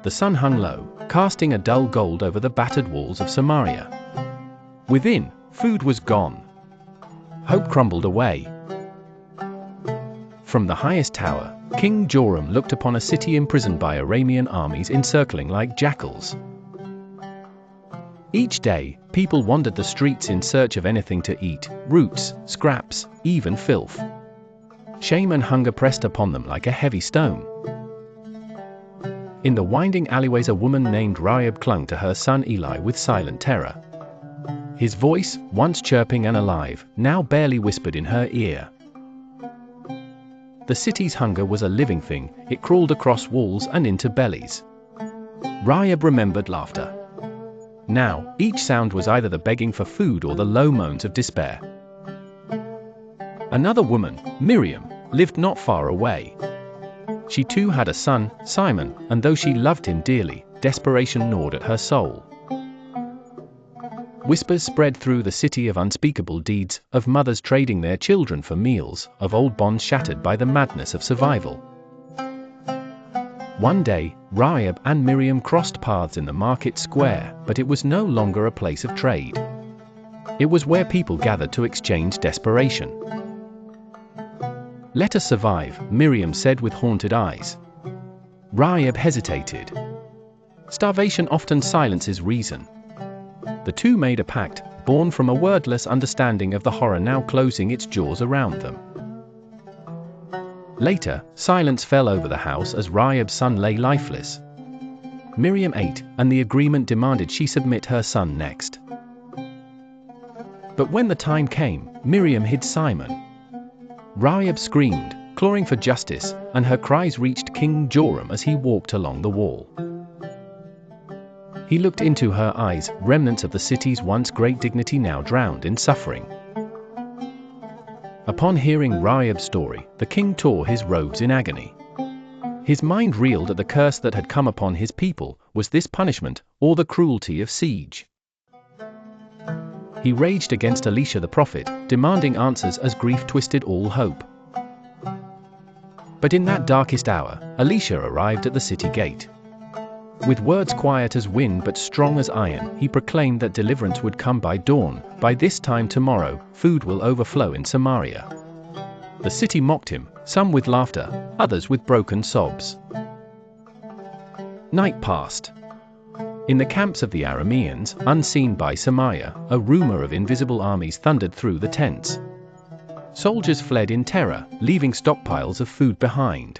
The sun hung low, casting a dull gold over the battered walls of Samaria. Within, food was gone. Hope crumbled away. From the highest tower, King Joram looked upon a city imprisoned by Aramean armies encircling like jackals. Each day, people wandered the streets in search of anything to eat, roots, scraps, even filth. Shame and hunger pressed upon them like a heavy stone. In the winding alleyways a woman named Rahab clung to her son Eli with silent terror. His voice, once chirping and alive, now barely whispered in her ear. The city's hunger was a living thing, it crawled across walls and into bellies. Rahab remembered laughter. Now, each sound was either the begging for food or the low moans of despair. Another woman, Miriam, lived not far away. She too had a son, Simon, and though she loved him dearly, desperation gnawed at her soul. Whispers spread through the city of unspeakable deeds, of mothers trading their children for meals, of old bonds shattered by the madness of survival. One day, Rahab and Miriam crossed paths in the market square, but it was no longer a place of trade. It was where people gathered to exchange desperation. "Let us survive," Miriam said with haunted eyes. Rahab hesitated. Starvation often silences reason. The two made a pact, born from a wordless understanding of the horror now closing its jaws around them. Later, silence fell over the house as Rahab's son lay lifeless. Miriam ate, and the agreement demanded she submit her son next. But when the time came, Miriam hid Simon. Rahab screamed, clawing for justice, and her cries reached King Joram as he walked along the wall. He looked into her eyes, remnants of the city's once great dignity now drowned in suffering. Upon hearing Rahab's story, the king tore his robes in agony. His mind reeled at the curse that had come upon his people. Was this punishment, or the cruelty of siege? He raged against Elisha the prophet, demanding answers as grief twisted all hope. But in that darkest hour, Elisha arrived at the city gate. With words quiet as wind but strong as iron, he proclaimed that deliverance would come by dawn. By this time tomorrow, food will overflow in Samaria. The city mocked him, some with laughter, others with broken sobs. Night passed. In the camps of the Arameans, unseen by Samaria, a rumor of invisible armies thundered through the tents. Soldiers fled in terror, leaving stockpiles of food behind.